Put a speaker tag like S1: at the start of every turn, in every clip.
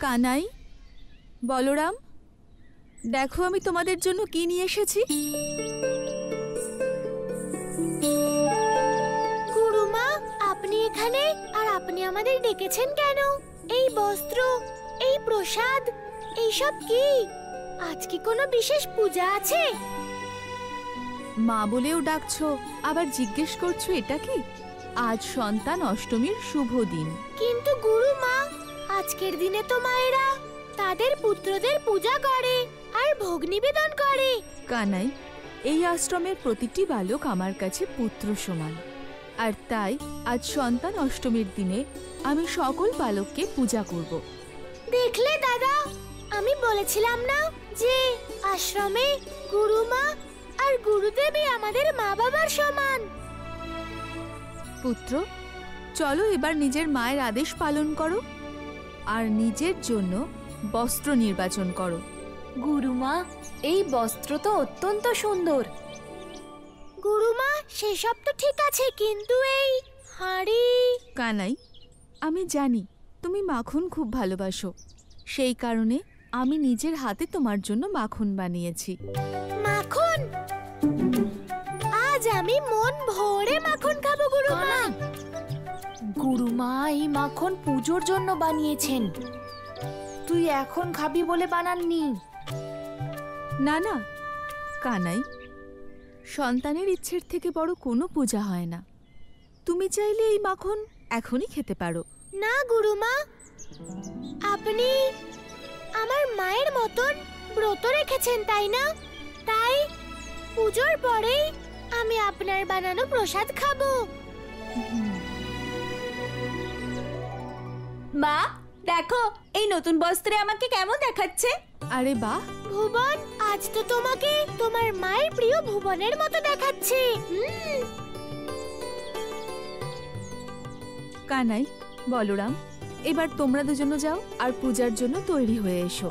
S1: কানাই, বলরাম, দেখো আমি তোমাদের জন্য কি নিয়ে এসেছি।
S2: গুরুমা, আপনি এখানে আর আপনি আমাদের ডেকেছেন কেন? এই বস্ত্র, এই প্রসাদ, এইসব কি? আজ কি কোনো বিশেষ পূজা আছে?
S1: মা বলেও ডাকছো, আবার জিজ্ঞেস করছো এটা কি? আজ সন্তান অষ্টমীর শুভ দিন।
S2: কিন্তু গুরুমা, আজকের দিনে তো মায়েরা তাদের পুত্রদের পূজা করে আর ভোগ নিবেদন করে।
S1: কানাই, এই আশ্রমের প্রতিটি বালক আমার কাছে পুত্র সমান, আর তাই আজ সন্তান অষ্টমীর দিনে আমি সকল বালককে পূজা করব।
S2: দেখলে দাদা, আমি বলেছিলাম না যে আশ্রমে গুরুমা আর গুরুদেবী আমাদের মা বাবার সমান।
S1: পুত্র, চলো এবার নিজের মায়ের আদেশ পালন করো আর নিজের জন্য বস্ত্র নির্বাচন করো।
S3: গুরুমা, এই বস্ত্র তো অত্যন্ত সুন্দর।
S2: গুরুমা, সেসব তো ঠিক আছে, কিন্তু এই হাঁড়ি।
S1: কানাই, আমি জানি তুমি মাখন খুব ভালোবাসো, সেই কারণে আমি নিজের হাতে তোমার জন্য মাখন বানিয়েছি।
S2: মাখন? আজ আমি মন ভরে মাখন খাবো গুরুমা।
S3: গুরুমা এই মাখন পুজোর জন্য বানিয়েছেন, তুই এখন খাবি বলে বানাননি।
S1: না না কানাই, সন্তানের ইচ্ছের থেকে বড় কোনো পূজা হয় না। তুমি চাইলে এই মাখন এখনই খেতে পারো।
S2: না গুরুমা, আপনি আমার মায়ের মতন ব্রত রেখেছেন, তাই না? তাই পুজোর পরেই আমি আপনার বানানো প্রসাদ খাবো।
S3: মা, দেখো এই নতুন বস্ত্রে আমাকে কেমন দেখাচ্ছে।
S1: আরে বাহ
S2: ভুবন, আজ তো তোমাকে তোমার মায়ের প্রিয় ভুবনের মতো দেখাচ্ছে।
S1: কানাই, বলরাম, এবার তোমরা দুজনে যাও আর পূজার জন্য তৈরি হয়ে এসো।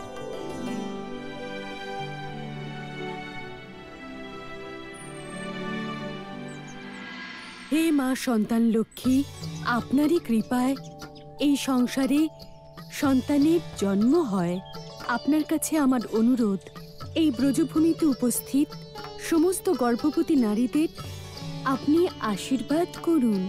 S4: হে মা সন্তান লক্ষ্মী, আপনারই কৃপায় এই সংসারে সন্তানের জন্ম হয়। আপনার কাছে আমার অনুরোধ, এই ব্রজভূমিতে উপস্থিত সমস্ত গর্ভবতী নারীদের আপনি আশীর্বাদ করুন।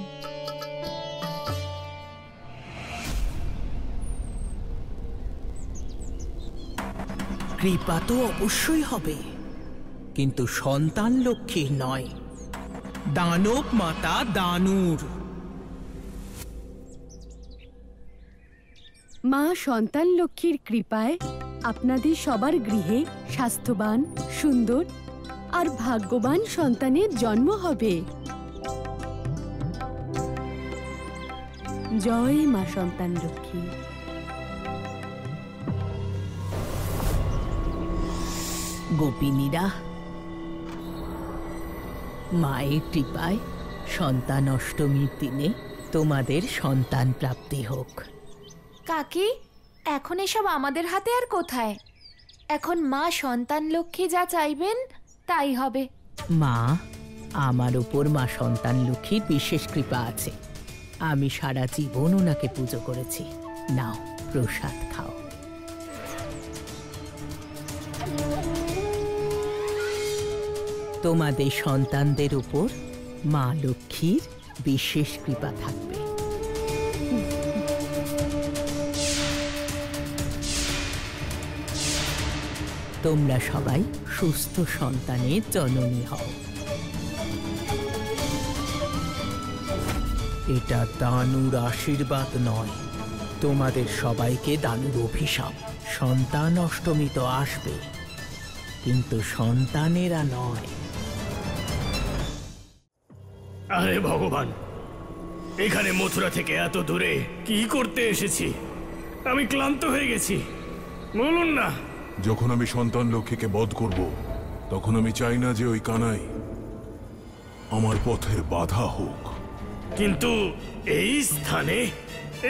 S5: কৃপা তো অবশ্যই হবে, কিন্তু সন্তান লক্ষ্মীর নয়, দানব মাতা দানুর।
S4: মা সন্তান লক্ষ্মীর কৃপায় আপনাদের সবার গৃহে স্বাস্থ্যবান, সুন্দর আর ভাগ্যবান সন্তানের জন্ম হবে। জয় মা সন্তান লক্ষ্মী।
S5: গোপিনীরা, মায়ের কৃপায় সন্তান অষ্টমীর দিনে তোমাদের সন্তান প্রাপ্তি হোক।
S3: কাকি, এখন এসব আমাদের হাতে আর কোথায়? এখন মা সন্তান লক্ষ্মী যা চাইবেন তাই হবে।
S5: মা, আমার উপর মা সন্তান লক্ষ্মীর বিশেষ কৃপা আছে। আমি সারা জীবন ওনাকে পুজো করেছি। নাও প্রসাদ খাও। তোমাদের সন্তানদের উপর মা লক্ষ্মীর বিশেষ কৃপা থাকবে। তোমরা সবাই সুস্থ সন্তানের জননী হও। এটা দানুর আশীর্বাদ নয়, তোমাদের সবাইকে দানুর অভিশাপ। সন্তান অষ্টমী তো আসবে, কিন্তু সন্তানেরা নয়।
S6: আরে ভগবান, এখানে মথুরা থেকে এত দূরে কি করতে এসেছি? আমি ক্লান্ত হয়ে গেছি। বলুন না।
S7: যখন আমি সন্তান লক্ষ্মীকে বধ করব, তখন আমি চাই না যে ওই কানাই আমার পথের বাধা হোক।
S6: কিন্তু এই স্থানে,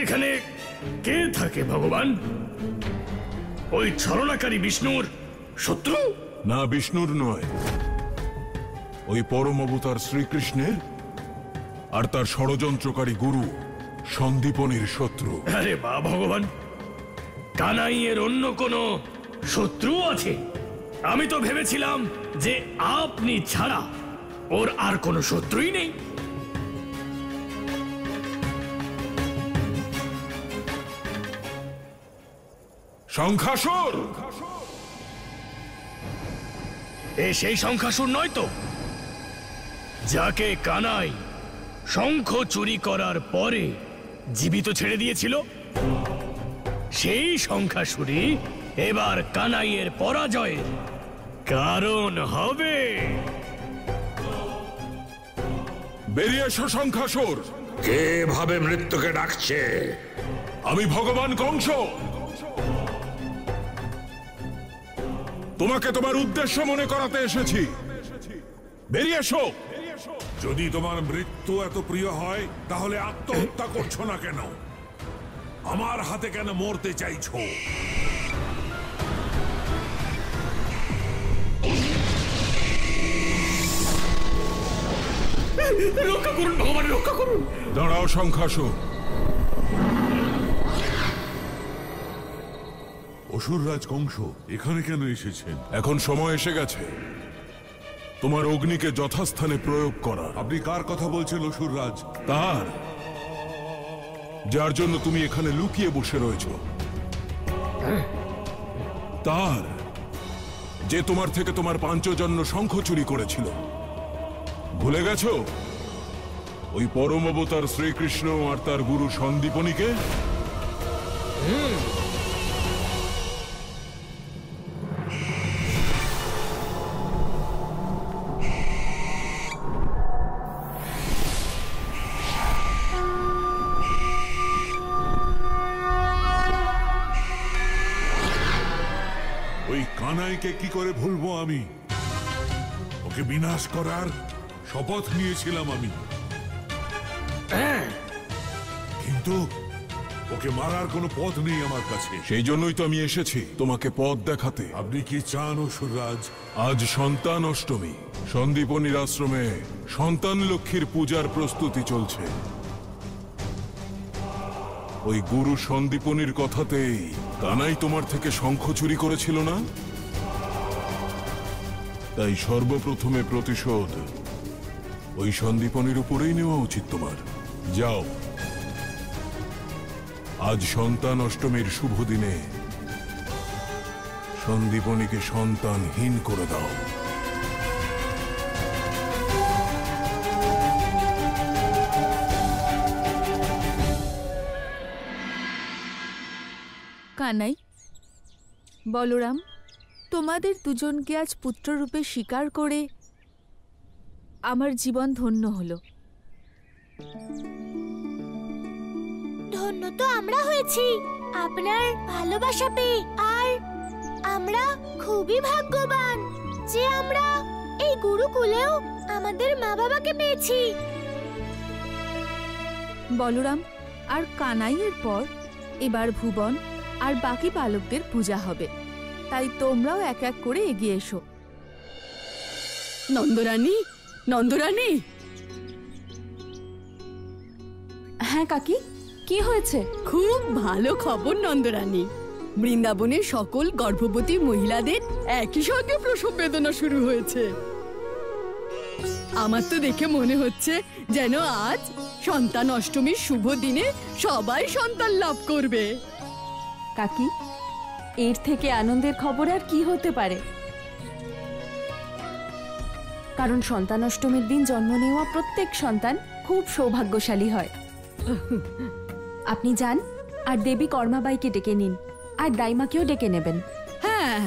S6: এখানে কে থাকে ভগবান? ওই ছলনাকারী বিষ্ণুর শত্রু?
S7: না, বিষ্ণুর নয়, ওই পরম অবতার শ্রীকৃষ্ণের আর তার ষড়যন্ত্রকারী গুরু সন্দীপনীর শত্রু।
S6: আরে বা ভগবান, কানাইয়ের অন্য কোনো শত্রু আছে? আমি তো ভেবেছিলাম যে আপনি ছাড়া ওর আর কোনো শত্রুই নেই।
S7: শঙ্খাসুর!
S6: এ সেই শঙ্খাসুর নয় তো, যাকে কানাই শঙ্খ চুরি করার পরে জীবিত ছেড়ে দিয়েছিল? সেই শঙ্খাসুরই এবার কানাইয়ের পরাজয়ের কারণ হবে।
S7: বেরিয়ে এসো শঙ্খাসুর!
S8: কে ভাবে মৃত্যুকে ডাকছে?
S7: আমি ভগবান কংস। তোমাকে তোমার উদ্দেশ্য মনে করাতে এসেছি। বেরিয়ে এসো।
S8: যদি তোমার মৃত্যু এত প্রিয় হয় তাহলে আত্মহত্যা করছো না কেন? আমার হাতে কেন মরতে চাইছো?
S6: রক্ষা করুন ভগবান, রক্ষা করুন।
S7: দাঁড়াও শঙ্খাসুর।
S8: অসুররাজ কংস এখানে কেন এসেছেন?
S7: এখন সময় এসে গেছে তোমার অগ্নিকে যথাস্থানে প্রয়োগ করার।
S8: আপনি কার কথা বলছেন অসুররাজ?
S7: তার, যার জন্য তুমি এখানে লুকিয়ে বসে রয়েছ। তার, যে তোমার থেকে তোমার পাঞ্চজন্য শঙ্খ চুরি করেছিল। ভুলে গেছো ওই পরম অবতার শ্রীকৃষ্ণ আর তার গুরু সন্দীপনীকে?
S8: ওই কানাইকে কি করে ভুলবো আমি? ওকে বিনাশ করার শপথ নিয়েছিলাম আমি, কিন্তু ওকে মারার কোনো পথ নেই আমার কাছে।
S7: সেই জন্যই তো আমি এসেছি তোমাকে পথ দেখাতে।
S8: আপনি কি চান অসুররাজ?
S7: আজ সন্তান অষ্টমী। সন্দীপনীর আশ্রমে সন্তান লক্ষ্মীর পূজার প্রস্তুতি চলছে। ওই গুরু সন্দীপনীর কথাতেই কানাই তোমার থেকে শঙ্খ চুরি করেছিল না? তাই সর্বপ্রথমে প্রতিশোধ ওই সন্দীপনীর উপরেই নেওয়া উচিত তোমার। যাও, আজ সন্তান অষ্টমীর শুভ দিনে সন্দীপনীকে সন্তানহীন করে দাও।
S1: কানাই, বলরাম, তোমাদের দুজনকে আজ পুত্ররূপে স্বীকার করে আমার জীবন ধন্য হলো।
S2: ধন্য তো আমরা হয়েছি আপনার ভালোবাসা পেয়ে, আর আমরা খুবই ভাগ্যবান যে আমরা এই গুরুকুলেও আমাদের মা বাবাকে পেয়েছি।
S1: বলরাম আর কানাইয়ের পর এবার ভুবন আর বাকি বালকদের পূজা হবে, তাই তোমরাও এক এক করে এগিয়ে এসো।
S4: নন্দরানী, নন্দরানী!
S3: হ্যাঁ কাকি, কি হয়েছে?
S4: খুব ভালো খবর নন্দরানী। বৃন্দাবনের সকল গর্ভবতী মহিলাদের একই সঙ্গে প্রসব বেদনা শুরু হয়েছে। আমার তো দেখে মনে হচ্ছে যেন আজ সন্তান অষ্টমীর শুভ দিনে সবাই সন্তান লাভ করবে।
S3: কাকি, এর থেকে আনন্দের খবর আর কি হতে পারে? কারণ সন্তান অষ্টমীর দিন জন্ম নেওয়া প্রত্যেক সন্তান খুব সৌভাগ্যশালী হয়। আপনি যান আর দেবী কর্মাবাইকে ডেকে নিন, আর দাইমাকেও ডেকে নেবেন।
S4: হ্যাঁ,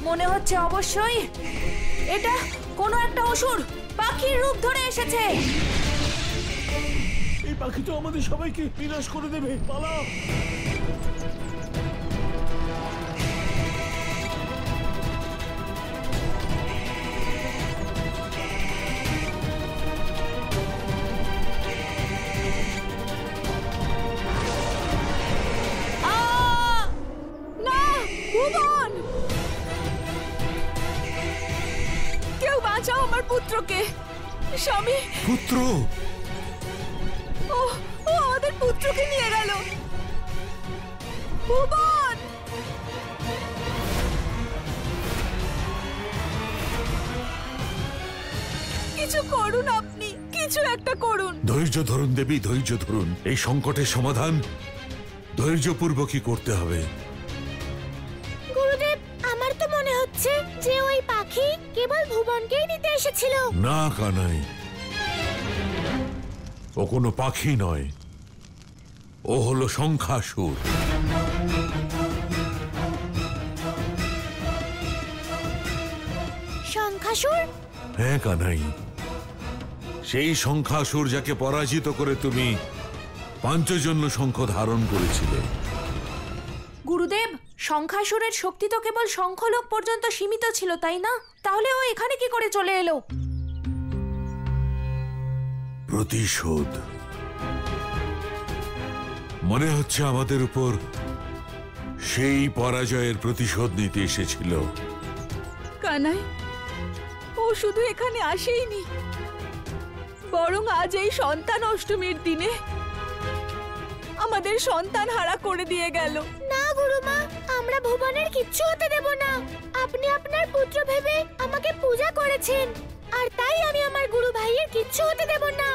S3: মনে হচ্ছে অবশ্যই এটা কোনো একটা অসুর পাখির রূপ ধরে এসেছে।
S8: এই
S6: পাখি তো আমাদের সবাইকে বিনাশ করে দেবে। পালাও!
S1: না, ভুবন! কেউ বাঁচাও আমার পুত্রকে। স্বামী,
S8: পুত্র,
S1: ও ও আমাদের পুত্রকে নিয়ে গেল। ভুবন! কিছু করুন আপনি, কিছু একটা করুন।
S8: ধৈর্য ধরুন দেবী, ধৈর্য ধরুন। এই সংকটের সমাধান ধৈর্যপূর্বকই করতে হবে।
S2: গুরুদেব, আমার তো মনে হচ্ছে যে ওই পাখি কেবল ভুবনকেই নিতে এসেছিল।
S8: না কানাই, ও কোনো পাখি নয়, ও হলো শঙ্খাসুর।
S2: শঙ্খাসুর?
S8: হ্যাঁ কানাই, সেই শঙ্খাসুর যাকে পরাজিত করে তুমি পাঞ্চজন্য শঙ্খ ধারণ করেছিলে।
S3: গুরুদেব, শঙ্খাসুরের শক্তি তো কেবল শঙ্খলোক পর্যন্ত সীমিত ছিল, তাই না? তাহলে ও এখানে কি করে চলে এলো?
S8: প্রতিশোধ। মনে হচ্ছে আমাদের উপর সেই পরাজয়ের প্রতিশোধ নিতে এসেছিল।
S1: কানাই, ও শুধু এখানে আসেইনি, বরং আজ এই সন্তান অষ্টমীর দিনে আমাদের সন্তান হারা করে দিয়ে গেল।
S2: না গুরুমা, আমরা ভুবনের কিচ্ছু হতে দেব না। আপনি আপনার পুত্র ভেবে আমাকে পূজা করেছেন, আর তাই আমি আমার গুরু ভাইয়ের কিচ্ছু হতে দেব না।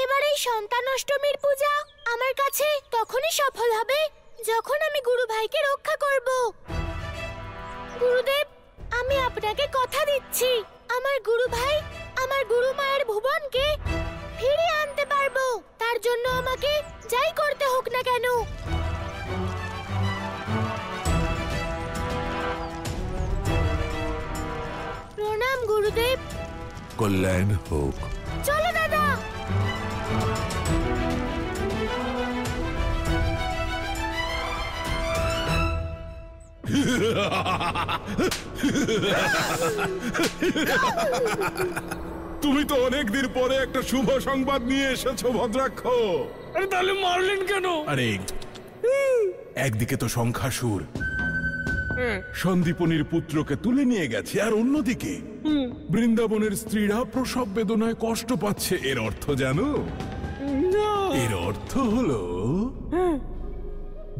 S2: এবার এই সন্তান অষ্টমীর পূজা আমার কাছে তখনই সফল হবে যখন আমি গুরু ভাইকে রক্ষা করব। গুরুদেব, আমি আপনাকে কথা দিচ্ছি, আমার গুরু ভাই, আমার গুরু মায়ের ভুবনকে ফিরিয়ে আনতে পারবো। তার জন্য আমাকে যাই করতে হোক না কেন। প্রণাম গুরুদেব।
S8: কল্যাণ হোক।
S2: চলো দাদা।
S7: তুমি তো অনেকদিন পরে একটা শুভ সংবাদ নিয়ে এসেছো ভদ্রাক্ষ।
S6: আরে তাহলে মারলেন কেন?
S7: আরে একদিকে তো শঙ্খাসুর সন্দীপনীর পুত্রকে তুলে নিয়ে গেছে, আর অন্যদিকে বৃন্দাবনের স্ত্রীরা প্রসব বেদনায় কষ্ট পাচ্ছে। এর অর্থ জানো? এর অর্থ হলো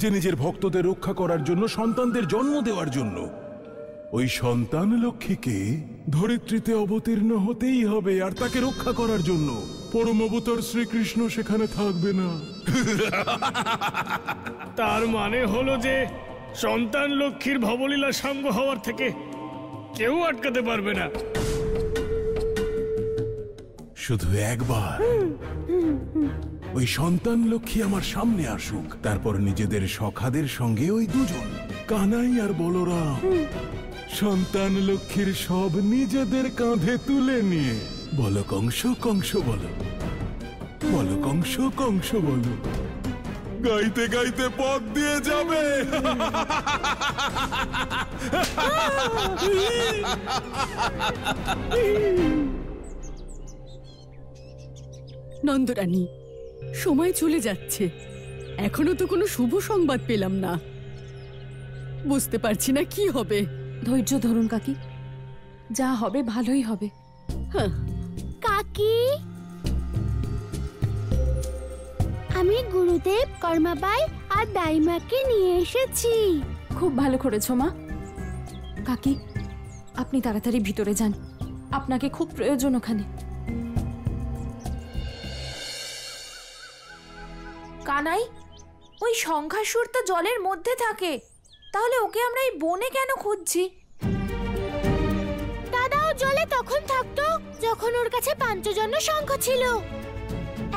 S7: যে নিজের ভক্তদের রক্ষা করার জন্য, সন্তানদের জন্ম দেওয়ার জন্য ওই সন্তান লক্ষ্মীকে ধরিত্রীতে অবতীর্ণ হতেই হবে, আর তাকে রক্ষা করার জন্য পরম অবতার শ্রীকৃষ্ণ সেখানে থাকবে না।
S6: তার মানে হলো যে সন্তান লক্ষ্মীর ভবলীলা সাঙ্গ হওয়ার থেকে কেউ আটকাতে পারবে না।
S7: শুধু একবার ওই সন্তান লক্ষ্মী আমার সামনে আসুক, তারপর নিজেদের সখাদের সঙ্গে ওই দুজন কানাই আর বলরাম সন্তান লক্ষ্মীর সব নিজেদের কাঁধে তুলে নিয়ে বলো কংস কংস বলো, বলো কংস কংস বলো, গাইতে গাইতে পথ দিয়ে যাবে।
S4: নন্দরানী, সময় চলে যাচ্ছে, এখনো তো কোনো শুভ সংবাদ পেলাম না। বুঝতে পারছি না কি হবে।
S3: ধৈর্য ধরুন কাকি, যা হবে ভালোই হবে।
S4: হ্যাঁ,
S2: কাকি, আমি গুরুদেব, কর্মাবাই আর দাইমাকে নিয়ে এসেছি।
S3: খুব ভালো করেছো মা। কাকি, আপনি তাড়াতাড়ি ভিতরে যান, আপনাকে খুব প্রয়োজন ওখানে। কানাই, ওই শঙ্খাসুর তো জলের মধ্যে থাকে, তাহলে ওকে আমরা এই বনে কেন খুঁজছি?
S2: দাদাও জলে তখন থাকতো যখন ওর কাছে পাঞ্চজন্য শঙ্খ ছিল।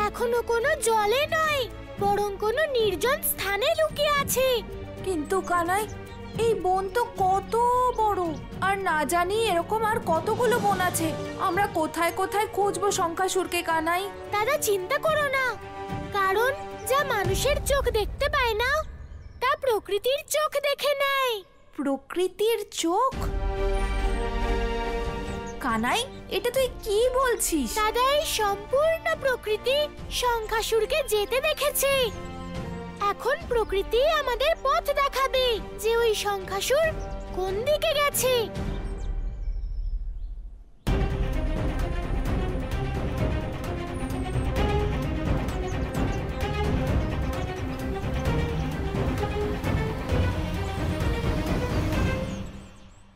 S2: এখনো কোনো জলে নয়, বরং কোনো নির্জন স্থানে লুকিয়ে আছে।
S3: কিন্তু কানাই, এই বন তো কত বড়, আর না জানি এরকম আর কতগুলো বন আছে। আমরা কোথায় কোথায় খুঁজবো শঙ্খাসুরকে কানাই?
S2: দাদা চিন্তা করো না, কারণ যা মানুষের চোখ দেখতে পায় না তা প্রকৃতির চোখ দেখে নেয়।
S3: প্রকৃতির চোখ? কানাই, এটা তুই কি বলছিস?
S2: দাদা এই সম্পূর্ণ প্রকৃতি শঙ্খাসুরকে যেতে দেখেছে। এখন প্রকৃতি আমাদের পথ দেখাবে যে ওই শঙ্খাসুর কোন দিকে গেছে।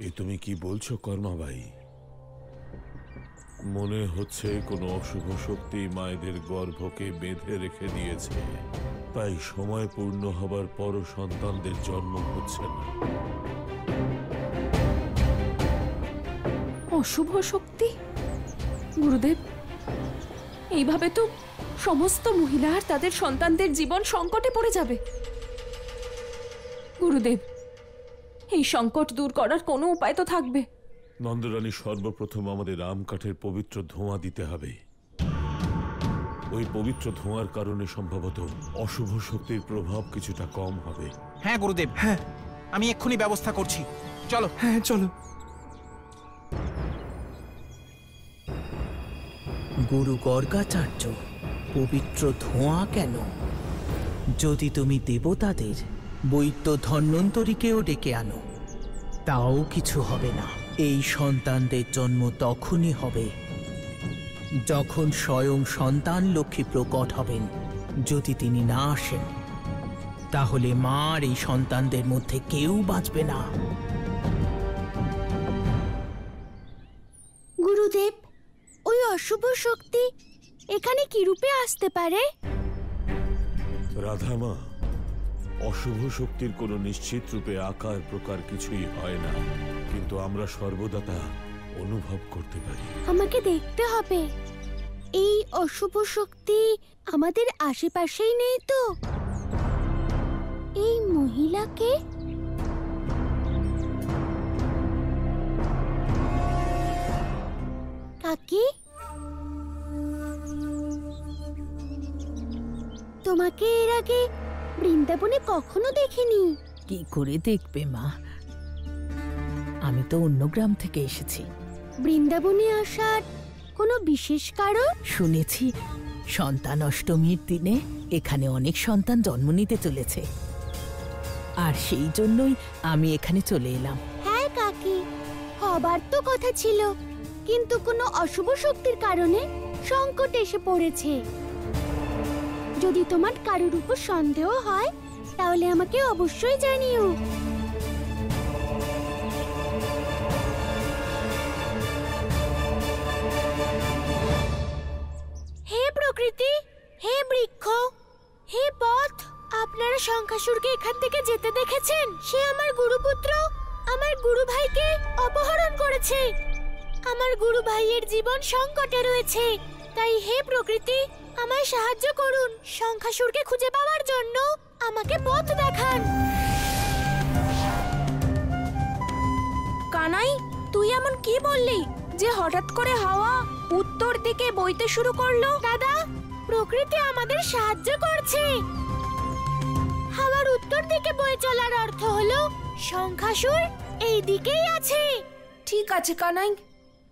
S8: এ তুমি কি বলছো কর্মাবাই? মনে হচ্ছে কোনো অশুভ শক্তি মায়েদের গর্ভকে বেঁধে রেখে দিয়েছে, তাই সময় পূর্ণ হবার পরও সন্তানদের জন্ম হচ্ছে না।
S3: অশুভ শক্তি? গুরুদেব, এইভাবে তো সমস্ত মহিলা আর তাদের সন্তানদের জীবন সংকটে পড়ে যাবে। গুরুদেব, এই সংকট দূর করার কোনো উপায় তো থাকবে।
S8: নন্দরানী, সর্বপ্রথম আমাদের আম কাঠের পবিত্র ধোঁয়া দিতে হবে। ওই পবিত্র ধোঁয়ার কারণে সম্ভবত অশুভ শক্তির প্রভাব কিছুটা কম হবে।
S9: হ্যাঁ গুরুদেব, হ্যাঁ, আমি এক্ষুনি ব্যবস্থা করছি। চলো।
S10: হ্যাঁ চলো।
S5: গুরু গর্গাচার্য, পবিত্র ধোঁয়া কেন? যদি তুমি দেবতাদের বৈদ্য ধন্বন্তরীকেও ডেকে আনো তাও কিছু হবে না। এই সন্তানদের জন্ম তখনই হবে যখন স্বয়ং সন্তান লক্ষ্মী প্রকট হবেন। যদি তিনি না আসেন তাহলে মার এই সন্তানদের মধ্যে কেউ বাঁচবে না।
S2: গুরুদেব, ওই অশুভ শক্তি এখানে কি রূপে আসতে পারে?
S8: রাধামা, অশুভ শক্তির কোনো নিশ্চিত রূপে আকার প্রকার কিছুই হয় না, কিন্তু আমরা সর্বদা তা অনুভব করতে পারি।
S2: আমাকে দেখতে হবে, এই অশুভ শক্তি আমাদের আশেপাশেই নেই তো? এই মহিলাকে কাকি, তোমাকে এর আগে বৃন্দাবনে কখনো দেখিনি।
S5: কি করে দেখবে মা, আমি তো অন্য গ্রাম থেকে এসেছি।
S2: বৃন্দাবনে আসার কোনো বিশেষ কারণ?
S5: শুনেছি সন্তান অষ্টমীর দিনে এখানে অনেক সন্তান জন্ম নিতে চলেছে, আর সেই জন্যই আমি এখানে চলে এলাম।
S2: হ্যাঁ কাকি, হবার তো কথা ছিল, কিন্তু কোনো অশুভ শক্তির কারণে সংকট এসে পড়েছে। যদি তোমার কারোর উপর সন্দেহ হয় তাহলে আমাকে অবশ্যই জানিও। হে প্রকৃতি, হে বৃক্ষ, হে পথ, আপনারা শঙ্খাসুরকে এখান থেকে যেতে দেখেছেন? সে আমার গুরুপুত্র, আমার গুরু ভাইকে অপহরণ করেছে। আমার গুরু ভাইয়ের জীবন সংকটে রয়েছে, তাই হে প্রকৃতি আমায় সাহায্য করুন। শঙ্খাসুরকে খুঁজে পাওয়ার জন্য আমাকে পথ দেখান।
S3: কানাই, তুই এমন কি বললি যে হঠাৎ করে হাওয়া উত্তর দিকে বইতে শুরু করলো?
S2: দাদা, প্রকৃতি আমাদের সাহায্য করছে। হাওয়ার উত্তর দিকে বয়ে চলার অর্থ হলো শঙ্খাসুর এই দিকেই আছে।
S3: ঠিক আছে কানাই,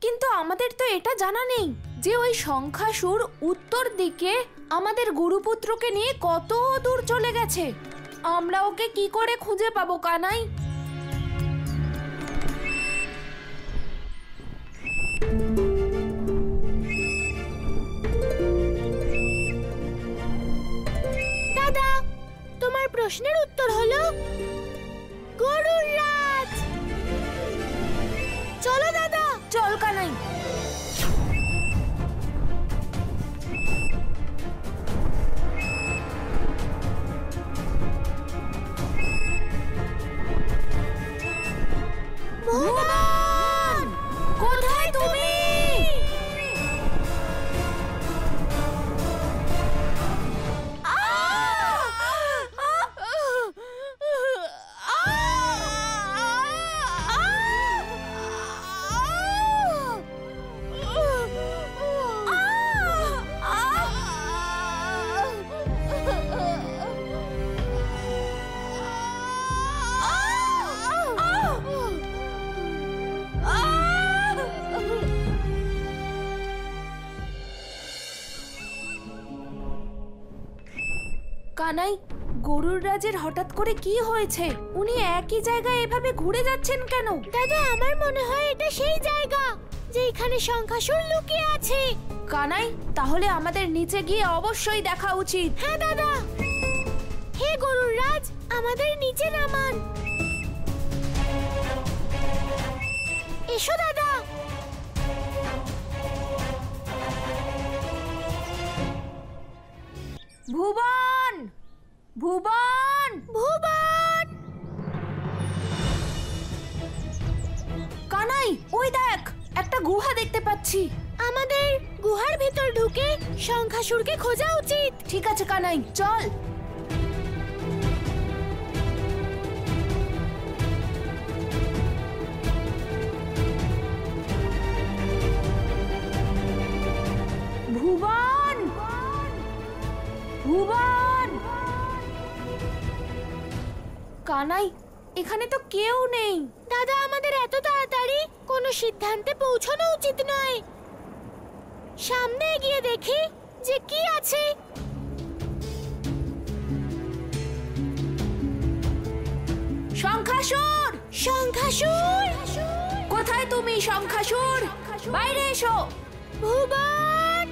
S3: কিন্তু আমাদের তো এটা জানা নেই যে ওই শঙ্খাসুর উত্তর দিকে আমাদের গুরুপুত্রকে নিয়ে কত দূর চলে গেছে। আমরা ওকে কি করে খুঁজে পাবো কানাই?
S2: দাদা, তোমার প্রশ্নের উত্তর হলো গরুর রাজ। চলো দাদা,
S3: চল কানাই।
S2: মোহন,
S3: কোথায় তুমি? কানাই, গরুর রাজের হঠাৎ করে কি হয়েছে? উনি একই জায়গায় এভাবে ঘুরে যাচ্ছেন কেন?
S2: দাদা, আমার মনে হয় এটা সেই জায়গা যেখানে শঙ্খাসুর লুকিয়ে আছে।
S3: কানাই, তাহলে আমাদের নিচে গিয়ে অবশ্যই দেখা উচিত।
S2: হ্যাঁ দাদা। হে গরুর রাজ, আমাদের নিচে নামান। এসো দাদা।
S3: ভুবন! ভুবন!
S2: ভুবন!
S3: কানাই, ওই দেখ, একটা গুহা দেখতে পাচ্ছি।
S2: আমাদের গুহার ভিতর ঢুকে শঙ্খাসুরকে খোঁজা উচিত।
S3: ঠিক আছে কানাই, চল। ভুবন! ভুবন! কানাই, এখানে তো কেউ নেই।
S2: দাদা, আমাদের এত তাড়াতাড়ি কোনো সিদ্ধান্তে পৌঁছানো উচিত নয়। সামনে এগিয়ে দেখি যে কি আছে।
S3: শঙ্খাসুর!
S2: শঙ্খাসুর!
S3: কোথায় তুমি, শঙ্খাসুর? বাইরে এসো।
S2: ভুবন!